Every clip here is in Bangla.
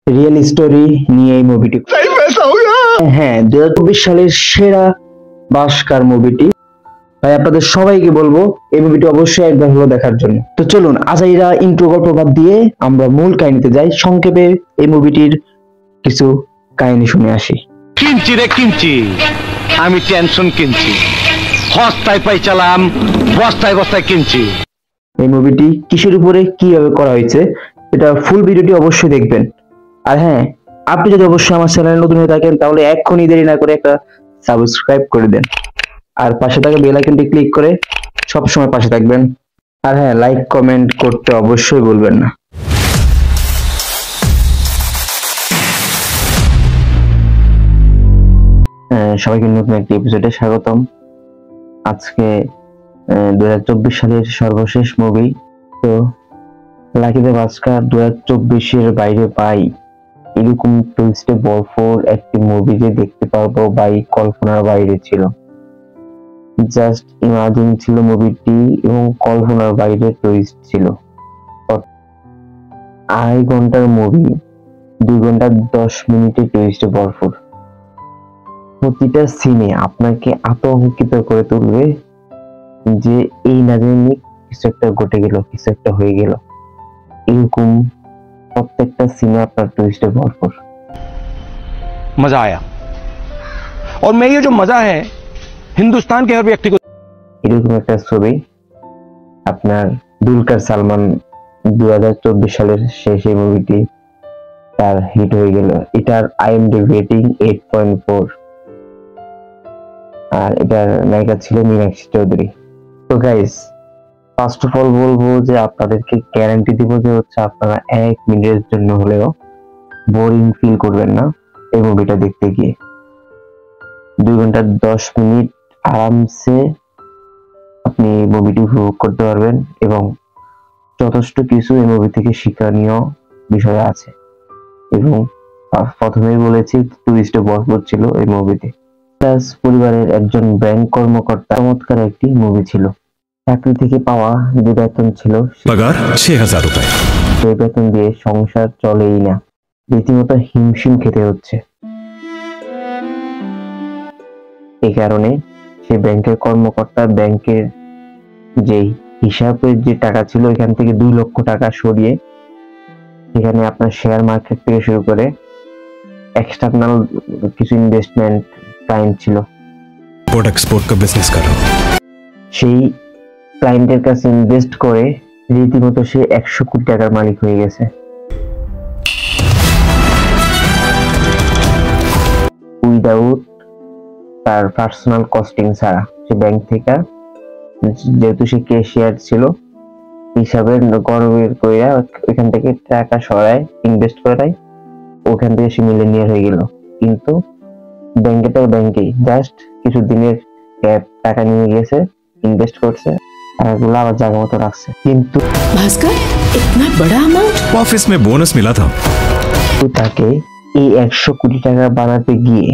রিয়েল স্টোরি নিয়ে এই মুভিটি। হ্যাঁ, 2024 সালের সেরা ভাস্কর মুভিটি। ভাই আপনাদের সবাইকে বলবো এই মুভিটি অবশ্যই একবার হলো দেখার জন্য। তো চলুন আজাইরা ইন্ট্রো গল্প বাদ দিয়ে আমরা মূল কাহিনীতে যাই। সংক্ষেপে এই মুভিটির কিছু কাহিনী শুনে আসি। কিনছি রে কিনছি, আমি টেনশন কিনছি, হস্তায় পাই চালাম, বস্তায় বস্তায় কিনছি। এই মুভিটি কিসের উপরে কিভাবে করা হয়েছে এটা ফুল ভিডিওটি অবশ্যই দেখবেন। আর হ্যাঁ, আপনি যদি অবশ্যই আমার চ্যানেলে নতুন হয়ে থাকেন তাহলে এক্ষুনি দেরি না করে একটা সাবস্ক্রাইব করে দেন, আর পাশে থাকা বেল আইকনটি ক্লিক করে সব সময় পাশে থাকবেন। আর হ্যাঁ, লাইক কমেন্ট করতে অবশ্যই ভুলবেন না। সবাইকে নতুন একটি এপিসোডে স্বাগতম। আজকে 2024 সালের সর্বশেষ মুভি। তো লাকি দ্য ভাস্কর 2024-এর বাইরে পাই এরকম টুইস্টে ভরপুর একটি মুভি যে দেখতে পারবো ভাই কল্পনার বাইরে ছিল। জাস্ট ইমাজিন ছিল মুভিটি এবং কল্পনার বাইরে টুইস্ট ছিল। 2.5 ঘন্টার মুভি, 2 ঘন্টা 10 মিনিটে টুইস্টে ভরপুর। প্রতিটা সিনে আপনাকে আতঙ্কিত করে তুলবে যে এই না জানি কিছু একটা ঘটে গেল, কিছু একটা হয়ে গেল। এরকম প্রত্যেকটা সিনে আপনার টুইস্টে ভরপুর। मजा आया और मैं ये जो मजा है हिंदुस्तान के हर व्यक्ति को। এরকম একটা ছবি আপনার দুলকার সালমান 2024 সালের শেষে মুভিটি তার হিট হয়ে গেল। এটার IMDb রেটিং 8.4 আর এটার নায়িকা ছিল মীনাক্ষী চৌধুরী। তো গাইস, ফার্স্ট অফ অল বলবো যে আপনাদেরকে গ্যারান্টি দিব যে হচ্ছে আপনারা 1 মিনিটের জন্য হলেও বোরিং ফিল করবেন না এই মুভিটা দেখতে গিয়ে। 2 ঘন্টা 10 মিনিট আরামসে আপনি মুভিটি উপভোগ করতে পারবেন এবং যথেষ্ট কিছু এই মুভি থেকে শিক্ষণীয় বিষয় আছে। এবং প্রথমেই বলেছি টুইস্টে ভরপুর ছিল এই মুভিতে। প্লাস পরিবারের একজন ব্যাংক কর্মকর্তা, চমৎকার একটি মুভি ছিল। চাকরি থেকে পাওয়া যে বেতন ছিল पगार 6000 रुपए, সেই বেতন দিয়ে সংসার চলেই না, রীতিমতো হিমশিম খেতে হচ্ছে। এই কারণে সে ব্যাংকের কর্মকর্তা ব্যাংকের যে হিসাবের যে টাকা ছিল এখান থেকে 2 লক্ষ টাকা সরিয়ে এখানে আপনার শেয়ার মার্কেট থেকে শুরু করে এক্সটার্নাল কিছু ইনভেস্টমেন্ট ক্লায়েন্ট ছিল, इम्पोर्ट एक्सपोर्ट का बिजनेस कर रहा हूँ। সেই ক্লায়েন্টের কাছে ইনভেস্ট করে রীতিমতো সে 100 কোটি টাকার মালিক হয়ে গেছে। উইদাউট তার পার্সোনাল কস্টিং ছাড়া সে ব্যাংক থেকে, যেহেতু সে ক্যাশিয়ার ছিল, হিসাবের গড়বের কইরা ওখান থেকে টাকা সরায় ইনভেস্ট করায়, ওখান থেকে সে মিলিয়নিয়ার হয়ে গেল। কিন্তু ব্যাংকেই জাস্ট কিছু দিনের টাকা নিয়ে গেছে, ইনভেস্ট করছে, টাকাগুলো আবার জায়গা মতো রাখছে। কিন্তু भास्कर इतना बड़ा अमाउंट। ऑफिस में बोनस मिला था। তাকে এই 100 কোটি টাকা বানাতে গিয়ে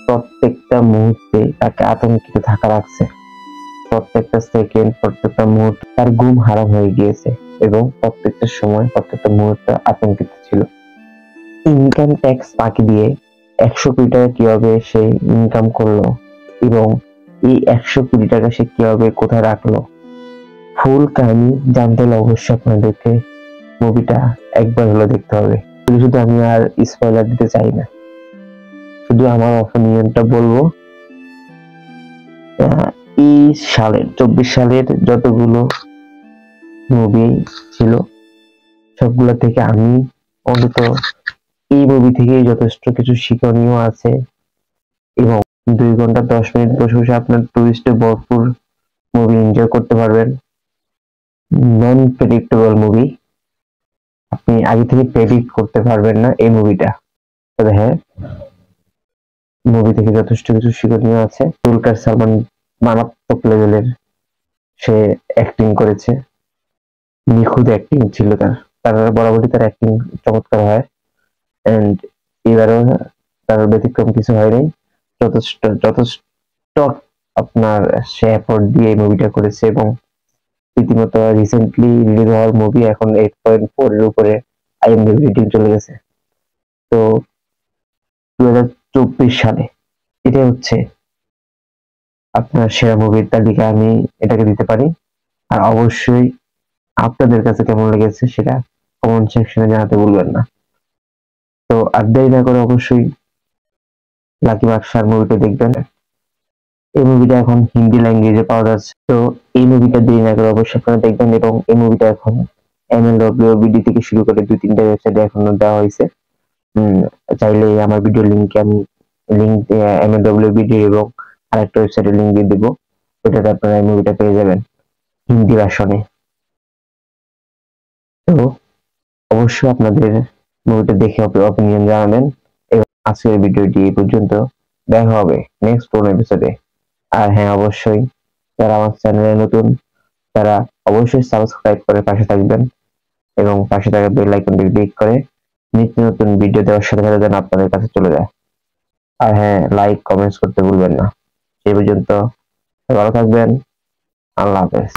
প্রত্যেকটা মুহূর্তে তাকে আতঙ্কিত থাকা লাগছে। প্রত্যেকটা সেকেন্ড, প্রত্যেকটা মুহূর্ত তার ঘুম হারাম হয়ে গিয়েছে এবং প্রত্যেকটা সময়, প্রত্যেকটা মুহূর্ত আতঙ্কিত ছিল। ইনকাম ট্যাক্স ফাঁকি দিয়ে 100 কোটি টাকা কিভাবে সে ইনকাম করলো এবং এই 100 কোটি টাকা সে কিভাবে কোথায় রাখলো, ফুল কাহিনী জানতে হলে অবশ্যই আপনাদেরকে মুভিটা একবার হলো দেখতে হবে। শুধু আমি আর স্পয়লার দিতে চাই না, শুধু আমার অপিনিয়নটা বলবো। এই সালের 24 সালের যতগুলো মুভি ছিল সবগুলো থেকে আমি অন্তত এই মুভি থেকে যথেষ্ট কিছু শিক্ষণীয় আছে এবং 2 ঘন্টা 10 মিনিট বসে বসে আপনার টুইস্টে ভরপুর মুভি এনজয় করতে পারবেন। নন প্রেডিক্টেবল মুভি, আপনি আগে থেকে প্রেডিক্ট করতে পারবেন না এই মুভিটা। তবে হ্যাঁ, মুভি থেকে যথেষ্ট কিছু শিক্ষণীয় আছে। দুলকার সালমান মারাত্মক লেভেলের সে অ্যাক্টিং করেছে, নিখুঁত অ্যাক্টিং ছিল তার বরাবরই তার অ্যাক্টিং চমৎকার হয়। এন্ড এবারও তার ব্যতিক্রম কিছু হয়নি। যথেষ্ট আপনার সে এফোর্ট দিয়ে এই মুভিটা করেছে এবং রীতিমতো রিসেন্টলি রিলিজ হওয়ার মুভি এখন 8.4 এর উপরে IMDb রেটিং চলে গেছে। তো 2024 সালে এটা হচ্ছে আপনার সেরা মুভির তালিকা, আমি এটাকে দিতে পারি। আর অবশ্যই আপনাদের কাছে কেমন লেগেছে সেটা কমেন্ট সেকশনে জানাতে ভুলবেন না। তো আর দেরি না করে অবশ্যই লাকি বাদশার মুভিটা দেখবেন। এই মুভিটা এখন হিন্দি ল্যাঙ্গুয়েজে পাওয়া যাচ্ছে, তো এই মুভিটা দেরি না করে অবশ্যই আপনারা দেখবেন। এবং এই মুভিটা এখন MLWBD থেকে শুরু করে 2-3টা ওয়েবসাইটে এখনো দেওয়া হয়েছে। চাইলে আমার ভিডিও লিঙ্কে আমি MLWBD এবং আরেকটা ওয়েবসাইটের লিঙ্ক দিয়ে দিব, ওটাতে আপনারা এই মুভিটা পেয়ে যাবেন হিন্দি ভার্সনে। তো অবশ্যই আপনাদের মুভিটা দেখে অপিনিয়ন জানাবেন। এবং আজকের ভিডিওটি এই পর্যন্ত, দেখা হবে নেক্সট কোন এপিসোডে। আর হ্যাঁ, অবশ্যই যারা আমার চ্যানেলে নতুন তারা অবশ্যই সাবস্ক্রাইব করে পাশে থাকবেন এবং পাশে থাকা বেল আইকনটি ক্লিক করে নিত্য নতুন ভিডিও দেওয়ার সাথে সাথে যেন আপনাদের কাছে চলে যায়। আর হ্যাঁ, লাইক কমেন্টস করতে ভুলবেন না। সেই পর্যন্ত ভালো থাকবেন, আল্লাহ হাফেজ।